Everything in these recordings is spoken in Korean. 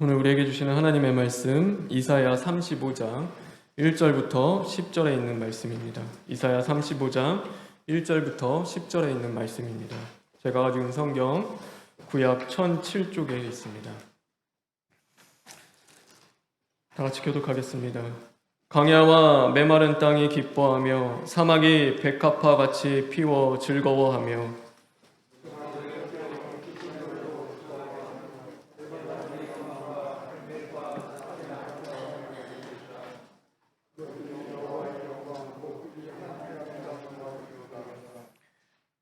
오늘 우리에게 주시는 하나님의 말씀 이사야 35장 1절부터 10절에 있는 말씀입니다. 이사야 35장 1절부터 10절에 있는 말씀입니다. 제가 가지고 있는 성경 구약 1007쪽에 있습니다. 다 같이 교독하겠습니다. 광야와 메마른 땅이 기뻐하며 사막이 백합화 같이 피워 즐거워하며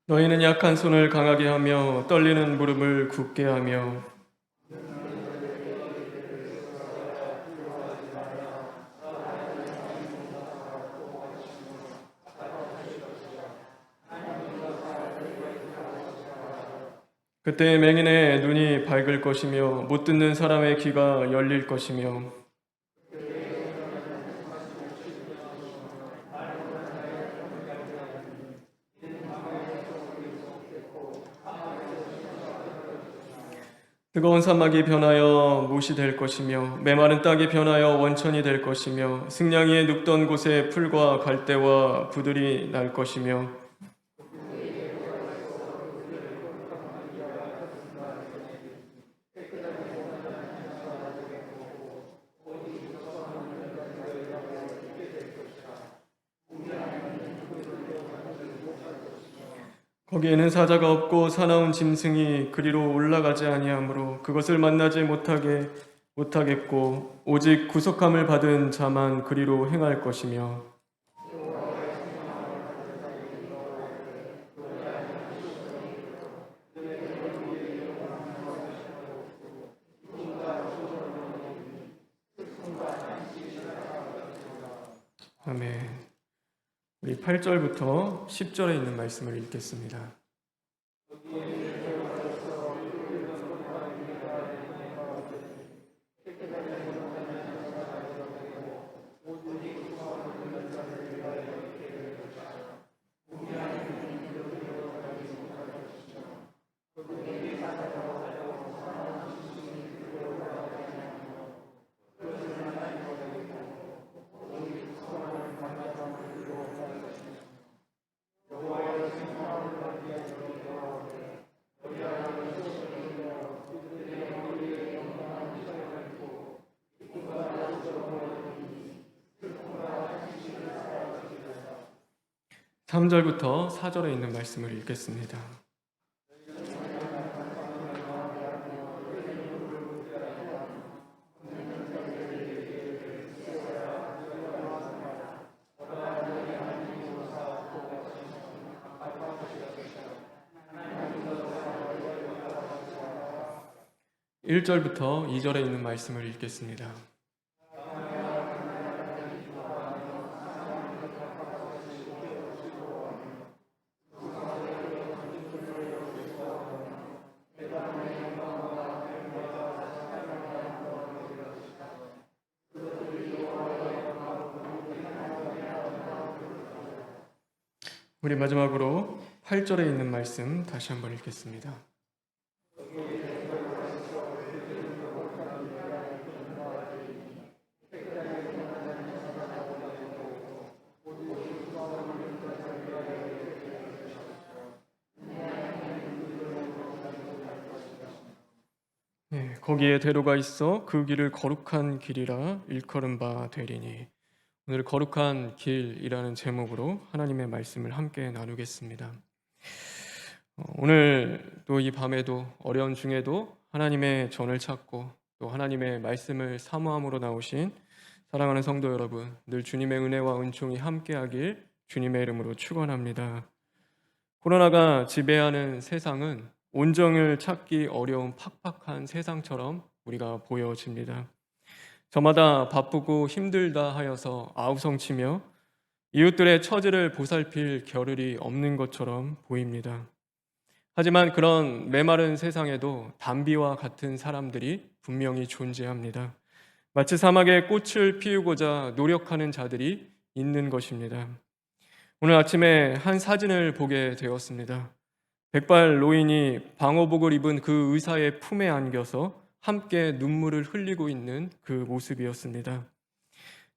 너희는 약한 손을 강하게 하며 떨리는 무릎을 굳게 하며 그때 맹인의 눈이 밝을 것이며 못 듣는 사람의 귀가 열릴 것이며 뜨거운 사막이 변하여 못이 될 것이며 메마른 땅이 변하여 원천이 될 것이며 승냥이의 눕던 곳에 풀과 갈대와 부들이 날 것이며 거기에는 사자가 없고 사나운 짐승이 그리로 올라가지 아니하므로 그것을 만나지 못하겠고 오직 구속함을 받은 자만 그리로 행할 것이며 아멘. 우리 8절부터 10절에 있는 말씀을 읽겠습니다. 삼절부터 4절에 있는 말씀을 읽겠습니다. (1절부터) 2절에 있는 말씀을 읽겠습니다. 우리 마지막으로 8절에 있는 말씀 다시 한번 읽겠습니다. 거기에 대로가 있어 그 길을 거룩한 길이라 일컬은 바 되리니. 오늘 거룩한 길이라는 제목으로 하나님의 말씀을 함께 나누겠습니다. 오늘 또 이 밤에도 어려운 중에도 하나님의 전을 찾고 또 하나님의 말씀을 사모함으로 나오신 사랑하는 성도 여러분, 늘 주님의 은혜와 은총이 함께하길 주님의 이름으로 축원합니다. 코로나가 지배하는 세상은 온정을 찾기 어려운 팍팍한 세상처럼 우리가 보여집니다. 저마다 바쁘고 힘들다 하여서 아우성치며 이웃들의 처지를 보살필 겨를이 없는 것처럼 보입니다. 하지만 그런 메마른 세상에도 담비와 같은 사람들이 분명히 존재합니다. 마치 사막에 꽃을 피우고자 노력하는 자들이 있는 것입니다. 오늘 아침에 한 사진을 보게 되었습니다. 백발 노인이 방호복을 입은 그 의사의 품에 안겨서 함께 눈물을 흘리고 있는 그 모습이었습니다.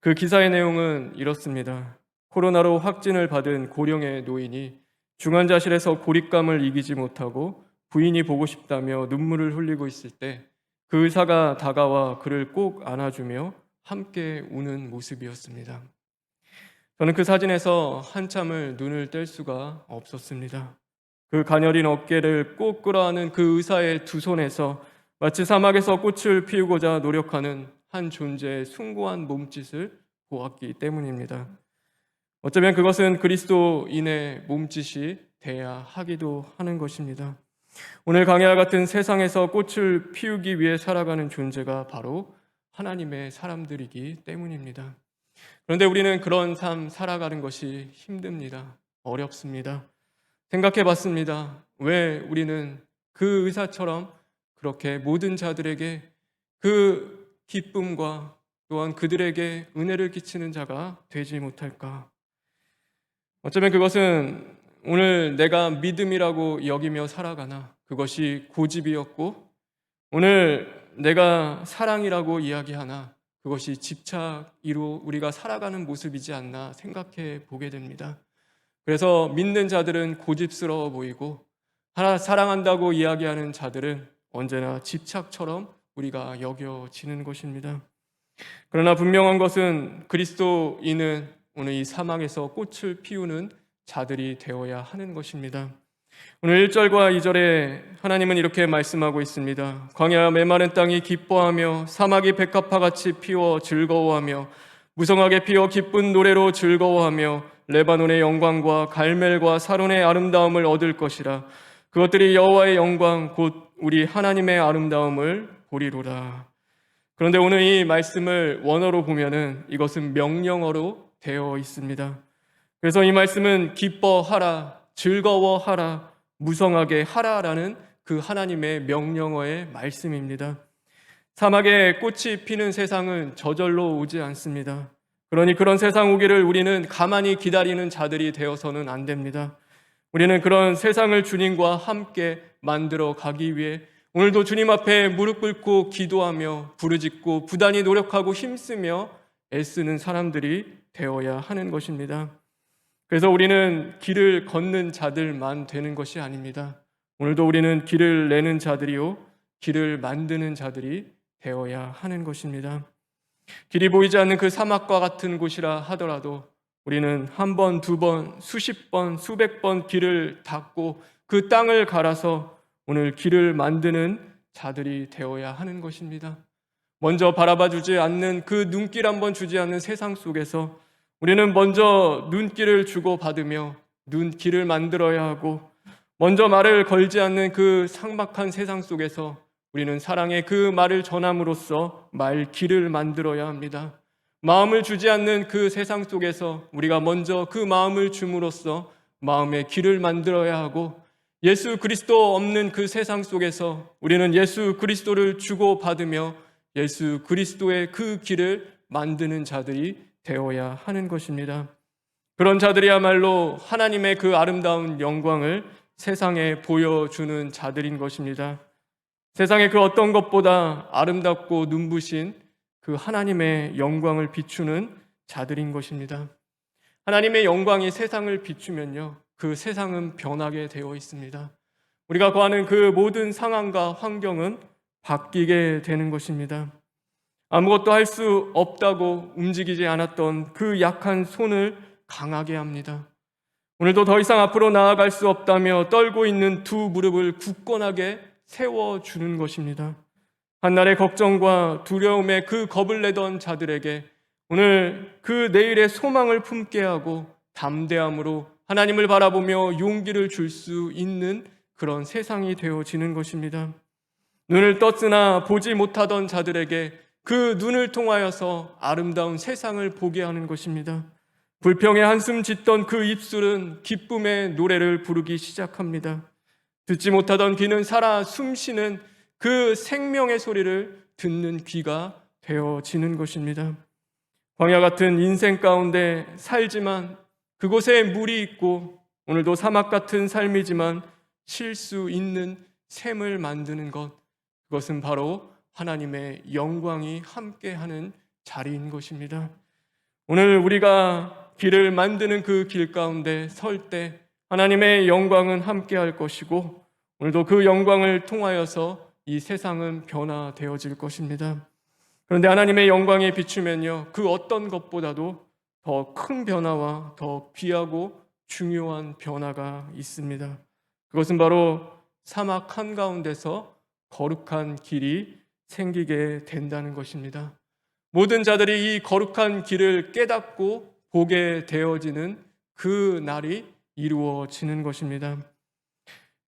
그 기사의 내용은 이렇습니다. 코로나로 확진을 받은 고령의 노인이 중환자실에서 고립감을 이기지 못하고 부인이 보고 싶다며 눈물을 흘리고 있을 때 그 의사가 다가와 그를 꼭 안아주며 함께 우는 모습이었습니다. 저는 그 사진에서 한참을 눈을 뗄 수가 없었습니다. 그 가녀린 어깨를 꼭 끌어안은 그 의사의 두 손에서 마치 사막에서 꽃을 피우고자 노력하는 한 존재의 숭고한 몸짓을 보았기 때문입니다. 어쩌면 그것은 그리스도인의 몸짓이 돼야 하기도 하는 것입니다. 오늘 강야와 같은 세상에서 꽃을 피우기 위해 살아가는 존재가 바로 하나님의 사람들이기 때문입니다. 그런데 우리는 그런 삶 살아가는 것이 힘듭니다. 어렵습니다. 생각해 봤습니다. 왜 우리는 그 의사처럼 그렇게 모든 자들에게 그 기쁨과 또한 그들에게 은혜를 끼치는 자가 되지 못할까? 어쩌면 그것은 오늘 내가 믿음이라고 여기며 살아가나 그것이 고집이었고, 오늘 내가 사랑이라고 이야기하나 그것이 집착으로 우리가 살아가는 모습이지 않나 생각해 보게 됩니다. 그래서 믿는 자들은 고집스러워 보이고 하나 사랑한다고 이야기하는 자들은 언제나 집착처럼 우리가 여겨지는 것입니다. 그러나 분명한 것은 그리스도인은 오늘 이 사막에서 꽃을 피우는 자들이 되어야 하는 것입니다. 오늘 1절과 2절에 하나님은 이렇게 말씀하고 있습니다. 광야 메마른 땅이 기뻐하며 사막이 백합화같이 피워 즐거워하며 무성하게 피어 기쁜 노래로 즐거워하며 레바논의 영광과 갈멜과 사론의 아름다움을 얻을 것이라. 그것들이 여호와의 영광 곧 우리 하나님의 아름다움을 보리로라. 그런데 오늘 이 말씀을 원어로 보면은 이것은 명령어로 되어 있습니다. 그래서 이 말씀은 기뻐하라, 즐거워하라, 무성하게 하라라는 그 하나님의 명령어의 말씀입니다. 사막에 꽃이 피는 세상은 저절로 오지 않습니다. 그러니 그런 세상 오기를 우리는 가만히 기다리는 자들이 되어서는 안 됩니다. 우리는 그런 세상을 주님과 함께 만들어 가기 위해 오늘도 주님 앞에 무릎 꿇고 기도하며 부르짖고 부단히 노력하고 힘쓰며 애쓰는 사람들이 되어야 하는 것입니다. 그래서 우리는 길을 걷는 자들만 되는 것이 아닙니다. 오늘도 우리는 길을 내는 자들이요, 길을 만드는 자들이 되어야 하는 것입니다. 길이 보이지 않는 그 사막과 같은 곳이라 하더라도 우리는 한 번, 두 번, 수십 번, 수백 번 길을 닦고 그 땅을 갈아서 오늘 길을 만드는 자들이 되어야 하는 것입니다. 먼저 바라봐 주지 않는 그 눈길 한번 주지 않는 세상 속에서 우리는 먼저 눈길을 주고 받으며 눈길을 만들어야 하고, 먼저 말을 걸지 않는 그 삭막한 세상 속에서 우리는 사랑의 그 말을 전함으로써 말길을 만들어야 합니다. 마음을 주지 않는 그 세상 속에서 우리가 먼저 그 마음을 줌으로써 마음의 길을 만들어야 하고, 예수 그리스도 없는 그 세상 속에서 우리는 예수 그리스도를 주고 받으며 예수 그리스도의 그 길을 만드는 자들이 되어야 하는 것입니다. 그런 자들이야말로 하나님의 그 아름다운 영광을 세상에 보여주는 자들인 것입니다. 세상의 그 어떤 것보다 아름답고 눈부신 그 하나님의 영광을 비추는 자들인 것입니다. 하나님의 영광이 세상을 비추면요, 그 세상은 변하게 되어 있습니다. 우리가 거하는 그 모든 상황과 환경은 바뀌게 되는 것입니다. 아무것도 할 수 없다고 움직이지 않았던 그 약한 손을 강하게 합니다. 오늘도 더 이상 앞으로 나아갈 수 없다며 떨고 있는 두 무릎을 굳건하게 세워주는 것입니다. 한날의 걱정과 두려움에 그 겁을 내던 자들에게 오늘 그 내일의 소망을 품게 하고 담대함으로 하나님을 바라보며 용기를 줄 수 있는 그런 세상이 되어지는 것입니다. 눈을 떴으나 보지 못하던 자들에게 그 눈을 통하여서 아름다운 세상을 보게 하는 것입니다. 불평의 한숨 짓던 그 입술은 기쁨의 노래를 부르기 시작합니다. 듣지 못하던 귀는 살아 숨쉬는 그 생명의 소리를 듣는 귀가 되어지는 것입니다. 광야 같은 인생 가운데 살지만 그곳에 물이 있고, 오늘도 사막 같은 삶이지만 쉴 수 있는 샘을 만드는 것, 그것은 바로 하나님의 영광이 함께하는 자리인 것입니다. 오늘 우리가 길을 만드는 그 길 가운데 설 때 하나님의 영광은 함께할 것이고, 오늘도 그 영광을 통하여서 이 세상은 변화되어질 것입니다. 그런데 하나님의 영광에 비추면요, 그 어떤 것보다도 더 큰 변화와 더 귀하고 중요한 변화가 있습니다. 그것은 바로 사막 한가운데서 거룩한 길이 생기게 된다는 것입니다. 모든 자들이 이 거룩한 길을 깨닫고 보게 되어지는 그 날이 이루어지는 것입니다.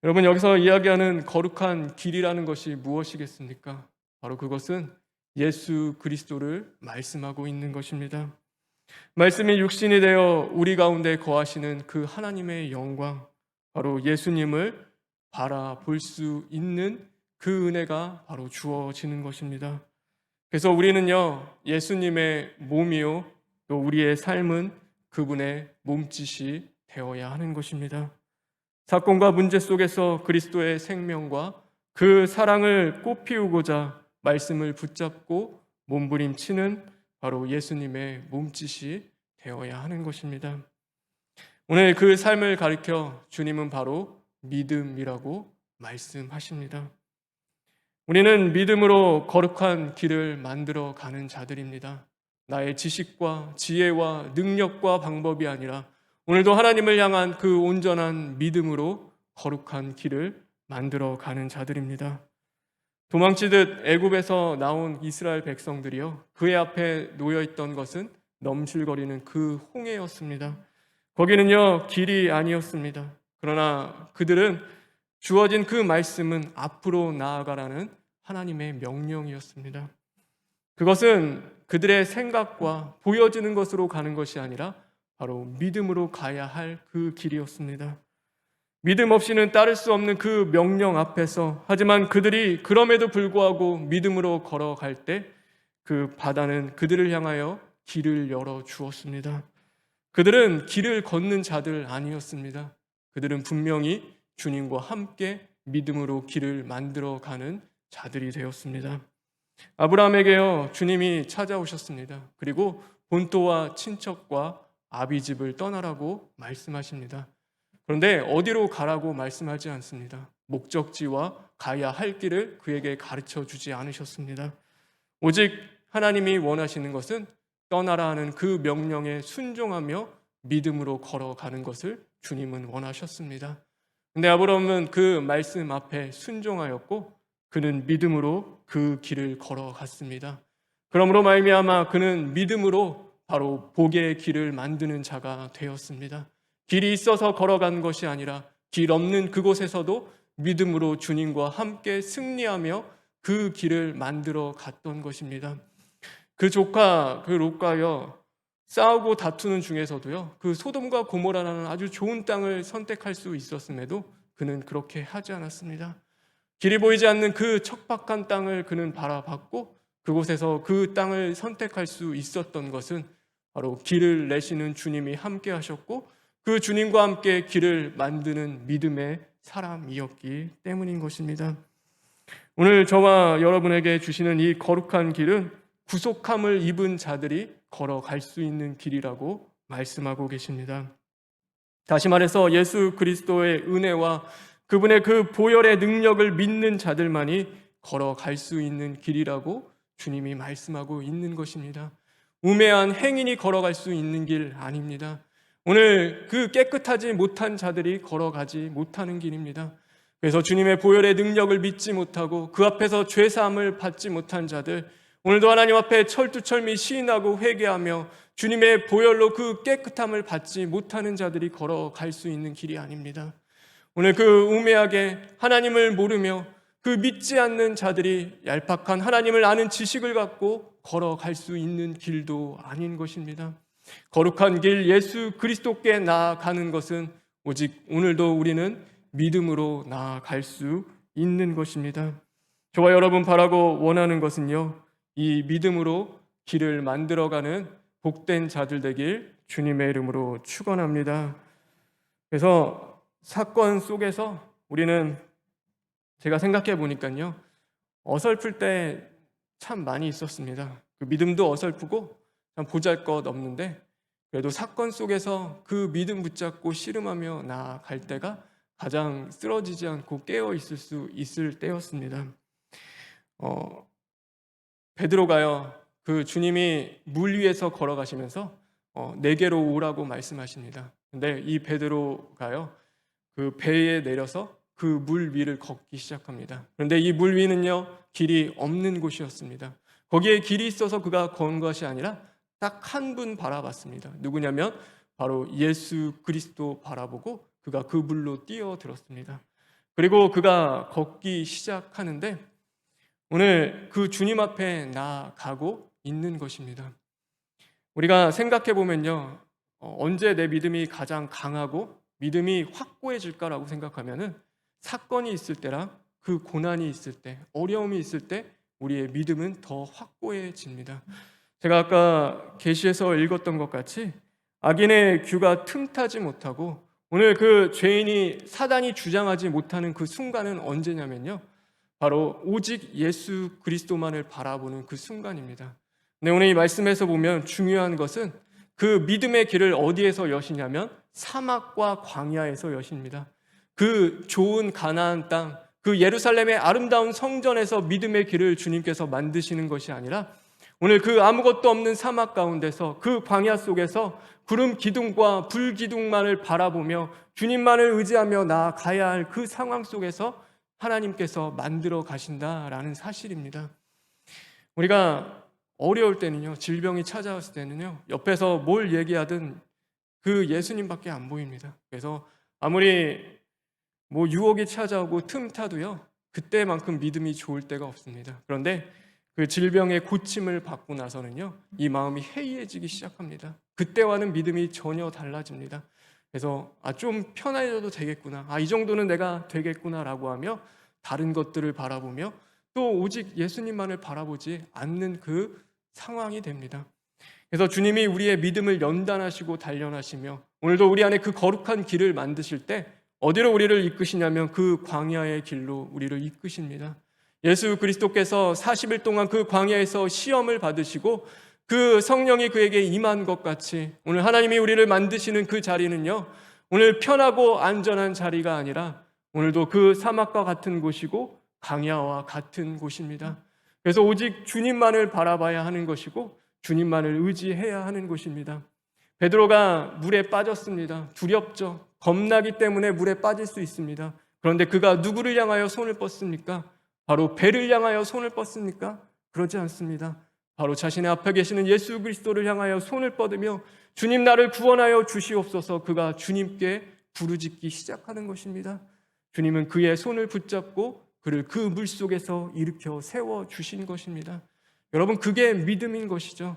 여러분, 여기서 이야기하는 거룩한 길이라는 것이 무엇이겠습니까? 바로 그것은 예수 그리스도를 말씀하고 있는 것입니다. 말씀이 육신이 되어 우리 가운데 거하시는 그 하나님의 영광, 바로 예수님을 바라볼 수 있는 그 은혜가 바로 주어지는 것입니다. 그래서 우리는요, 예수님의 몸이요, 또 우리의 삶은 그분의 몸짓이 되어야 하는 것입니다. 사건과 문제 속에서 그리스도의 생명과 그 사랑을 꽃피우고자 말씀을 붙잡고 몸부림치는 바로 예수님의 몸짓이 되어야 하는 것입니다. 오늘 그 삶을 가리켜 주님은 바로 믿음이라고 말씀하십니다. 우리는 믿음으로 거룩한 길을 만들어 가는 자들입니다. 나의 지식과 지혜와 능력과 방법이 아니라 오늘도 하나님을 향한 그 온전한 믿음으로 거룩한 길을 만들어 가는 자들입니다. 도망치듯 애굽에서 나온 이스라엘 백성들이요, 그의 앞에 놓여 있던 것은 넘실거리는 그 홍해였습니다. 거기는요, 길이 아니었습니다. 그러나 그들은 주어진 그 말씀은 앞으로 나아가라는 하나님의 명령이었습니다. 그것은 그들의 생각과 보여지는 것으로 가는 것이 아니라 바로 믿음으로 가야 할 그 길이었습니다. 믿음 없이는 따를 수 없는 그 명령 앞에서, 하지만 그들이 그럼에도 불구하고 믿음으로 걸어갈 때 그 바다는 그들을 향하여 길을 열어 주었습니다. 그들은 길을 걷는 자들 아니었습니다. 그들은 분명히 주님과 함께 믿음으로 길을 만들어가는 자들이 되었습니다. 아브라함에게요, 주님이 찾아오셨습니다. 그리고 본토와 친척과 아비집을 떠나라고 말씀하십니다. 그런데 어디로 가라고 말씀하지 않습니다. 목적지와 가야 할 길을 그에게 가르쳐 주지 않으셨습니다. 오직 하나님이 원하시는 것은 떠나라 하는 그 명령에 순종하며 믿음으로 걸어가는 것을 주님은 원하셨습니다. 근데 아브라함은 그 말씀 앞에 순종하였고 그는 믿음으로 그 길을 걸어갔습니다. 그러므로 말미암아 그는 믿음으로 바로 복의 길을 만드는 자가 되었습니다. 길이 있어서 걸어간 것이 아니라 길 없는 그곳에서도 믿음으로 주님과 함께 승리하며 그 길을 만들어 갔던 것입니다. 그 조카 그 롯과요, 싸우고 다투는 중에서도요, 그 소돔과 고모라라는 아주 좋은 땅을 선택할 수 있었음에도 그는 그렇게 하지 않았습니다. 길이 보이지 않는 그 척박한 땅을 그는 바라봤고 그곳에서 그 땅을 선택할 수 있었던 것은 바로 길을 내시는 주님이 함께 하셨고 그 주님과 함께 길을 만드는 믿음의 사람이었기 때문인 것입니다. 오늘 저와 여러분에게 주시는 이 거룩한 길은 구속함을 입은 자들이 걸어갈 수 있는 길이라고 말씀하고 계십니다. 다시 말해서 예수 그리스도의 은혜와 그분의 그 보혈의 능력을 믿는 자들만이 걸어갈 수 있는 길이라고 주님이 말씀하고 있는 것입니다. 우매한 행인이 걸어갈 수 있는 길 아닙니다. 오늘 그 깨끗하지 못한 자들이 걸어가지 못하는 길입니다. 그래서 주님의 보혈의 능력을 믿지 못하고 그 앞에서 죄사함을 받지 못한 자들, 오늘도 하나님 앞에 철두철미 시인하고 회개하며 주님의 보혈로 그 깨끗함을 받지 못하는 자들이 걸어갈 수 있는 길이 아닙니다. 오늘 그 우매하게 하나님을 모르며 그 믿지 않는 자들이 얄팍한 하나님을 아는 지식을 갖고 걸어갈 수 있는 길도 아닌 것입니다. 거룩한 길 예수 그리스도께 나아가는 것은 오직 오늘도 우리는 믿음으로 나아갈 수 있는 것입니다. 저와 여러분 바라고 원하는 것은요, 이 믿음으로 길을 만들어가는 복된 자들 되길 주님의 이름으로 축원합니다. 그래서 사건 속에서 우리는 제가 생각해 보니까요, 어설플 때 참 많이 있었습니다. 그 믿음도 어설프고 참 보잘것없는데 그래도 사건 속에서 그 믿음 붙잡고 씨름하며 나아갈 때가 가장 쓰러지지 않고 깨어 있을 수 있을 때였습니다. 어, 베드로가요, 그 주님이 물 위에서 걸어가시면서 내게로 오라고 말씀하십니다. 근데 이 베드로가요, 그 배에 내려서 그 물 위를 걷기 시작합니다. 그런데 이 물 위는요, 길이 없는 곳이었습니다. 거기에 길이 있어서 그가 건 것이 아니라 딱 한 분 바라봤습니다. 누구냐면 바로 예수 그리스도 바라보고 그가 그 물로 뛰어들었습니다. 그리고 그가 걷기 시작하는데 오늘 그 주님 앞에 나아가고 있는 것입니다. 우리가 생각해 보면요, 언제 내 믿음이 가장 강하고 믿음이 확고해질까라고 생각하면은 사건이 있을 때랑 그 고난이 있을 때, 어려움이 있을 때 우리의 믿음은 더 확고해집니다. 제가 아까 계시에서 읽었던 것 같이 악인의 규가 틈타지 못하고 오늘 그 죄인이 사단이 주장하지 못하는 그 순간은 언제냐면요, 바로 오직 예수 그리스도만을 바라보는 그 순간입니다. 네, 오늘 이 말씀에서 보면 중요한 것은 그 믿음의 길을 어디에서 여시냐면 사막과 광야에서 여십니다. 그 좋은 가나안 땅, 그 예루살렘의 아름다운 성전에서 믿음의 길을 주님께서 만드시는 것이 아니라 오늘 그 아무것도 없는 사막 가운데서 그 광야 속에서 구름 기둥과 불 기둥만을 바라보며 주님만을 의지하며 나아가야 할 그 상황 속에서 하나님께서 만들어 가신다라는 사실입니다. 우리가 어려울 때는요, 질병이 찾아왔을 때는요, 옆에서 뭘 얘기하든 그 예수님밖에 안 보입니다. 그래서 아무리 유혹이 찾아오고 틈타도요, 그때만큼 믿음이 좋을 때가 없습니다. 그런데 그 질병의 고침을 받고 나서는요, 이 마음이 해이해지기 시작합니다. 그때와는 믿음이 전혀 달라집니다. 그래서 좀 편해져도 되겠구나, 이 정도는 내가 되겠구나라고 하며 다른 것들을 바라보며 또 오직 예수님만을 바라보지 않는 그 상황이 됩니다. 그래서 주님이 우리의 믿음을 연단하시고 단련하시며 오늘도 우리 안에 그 거룩한 길을 만드실 때 어디로 우리를 이끄시냐면 그 광야의 길로 우리를 이끄십니다. 예수 그리스도께서 40일 동안 그 광야에서 시험을 받으시고 그 성령이 그에게 임한 것 같이 오늘 하나님이 우리를 만드시는 그 자리는요, 오늘 편하고 안전한 자리가 아니라 오늘도 그 사막과 같은 곳이고 광야와 같은 곳입니다. 그래서 오직 주님만을 바라봐야 하는 것이고 주님만을 의지해야 하는 곳입니다. 베드로가 물에 빠졌습니다. 두렵죠. 겁나기 때문에 물에 빠질 수 있습니다. 그런데 그가 누구를 향하여 손을 뻗습니까? 바로 배를 향하여 손을 뻗습니까? 그러지 않습니다. 바로 자신의 앞에 계시는 예수 그리스도를 향하여 손을 뻗으며 주님 나를 구원하여 주시옵소서 그가 주님께 부르짖기 시작하는 것입니다. 주님은 그의 손을 붙잡고 그를 그 물속에서 일으켜 세워주신 것입니다. 여러분, 그게 믿음인 것이죠.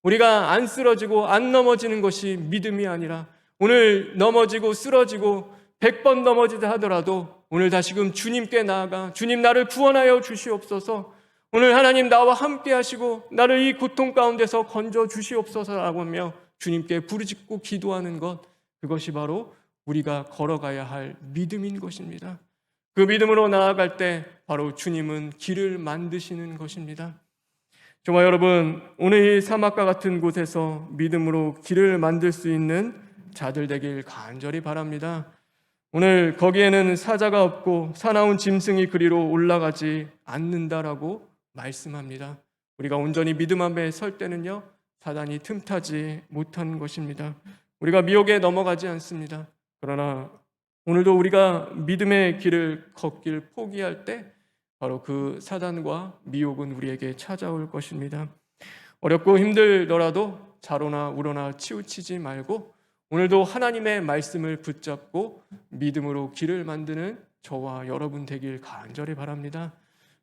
우리가 안 쓰러지고 안 넘어지는 것이 믿음이 아니라 오늘 넘어지고 쓰러지고 100번 넘어지다 하더라도 오늘 다시금 주님께 나아가 주님 나를 구원하여 주시옵소서, 오늘 하나님 나와 함께 하시고 나를 이 고통 가운데서 건져 주시옵소서라고 하며 주님께 부르짖고 기도하는 것, 그것이 바로 우리가 걸어가야 할 믿음인 것입니다. 그 믿음으로 나아갈 때 바로 주님은 길을 만드시는 것입니다. 저와 여러분, 오늘 이 사막과 같은 곳에서 믿음으로 길을 만들 수 있는 자들 되길 간절히 바랍니다. 오늘 거기에는 사자가 없고 사나운 짐승이 그리로 올라가지 않는다라고 말씀합니다. 우리가 온전히 믿음 앞에 설 때는요, 사단이 틈타지 못하는 것입니다. 우리가 미혹에 넘어가지 않습니다. 그러나 오늘도 우리가 믿음의 길을 걷길 포기할 때 바로 그 사단과 미혹은 우리에게 찾아올 것입니다. 어렵고 힘들더라도 자로나 우러나 치우치지 말고 오늘도 하나님의 말씀을 붙잡고 믿음으로 길을 만드는 저와 여러분 되길 간절히 바랍니다.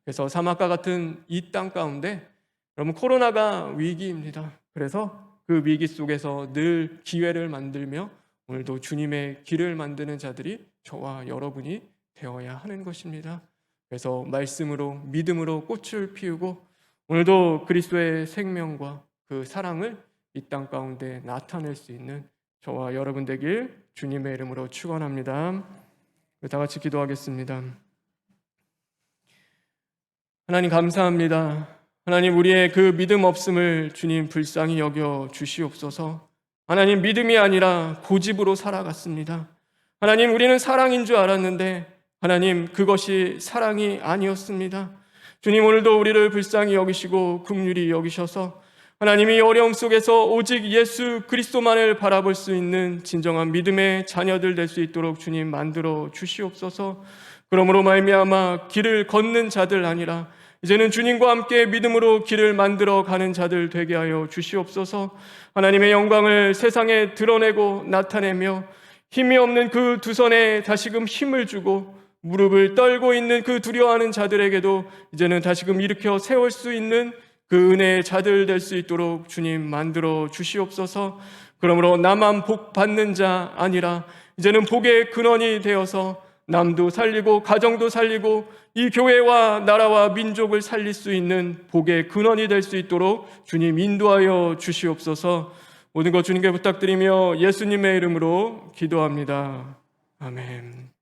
그래서 사막과 같은 이 땅 가운데 여러분, 코로나가 위기입니다. 그래서 그 위기 속에서 늘 기회를 만들며 오늘도 주님의 길을 만드는 자들이 저와 여러분이 되어야 하는 것입니다. 그래서 말씀으로 믿음으로 꽃을 피우고 오늘도 그리스도의 생명과 그 사랑을 이 땅 가운데 나타낼 수 있는 저와 여러분 되길 주님의 이름으로 축원합니다. 다 같이 기도하겠습니다. 하나님 감사합니다. 하나님, 우리의 그 믿음 없음을 주님 불쌍히 여겨 주시옵소서. 하나님, 믿음이 아니라 고집으로 살아갔습니다. 하나님, 우리는 사랑인 줄 알았는데 하나님, 그것이 사랑이 아니었습니다. 주님, 오늘도 우리를 불쌍히 여기시고 긍휼히 여기셔서 하나님이 어려움 속에서 오직 예수 그리스도만을 바라볼 수 있는 진정한 믿음의 자녀들 될 수 있도록 주님 만들어 주시옵소서. 그러므로 말미암아 길을 걷는 자들 아니라 이제는 주님과 함께 믿음으로 길을 만들어 가는 자들 되게 하여 주시옵소서. 하나님의 영광을 세상에 드러내고 나타내며 힘이 없는 그 두 손에 다시금 힘을 주고 무릎을 떨고 있는 그 두려워하는 자들에게도 이제는 다시금 일으켜 세울 수 있는 그 은혜의 자들 될 수 있도록 주님 만들어 주시옵소서. 그러므로 나만 복 받는 자 아니라 이제는 복의 근원이 되어서 남도 살리고 가정도 살리고 이 교회와 나라와 민족을 살릴 수 있는 복의 근원이 될 수 있도록 주님 인도하여 주시옵소서. 모든 것 주님께 부탁드리며 예수님의 이름으로 기도합니다. 아멘.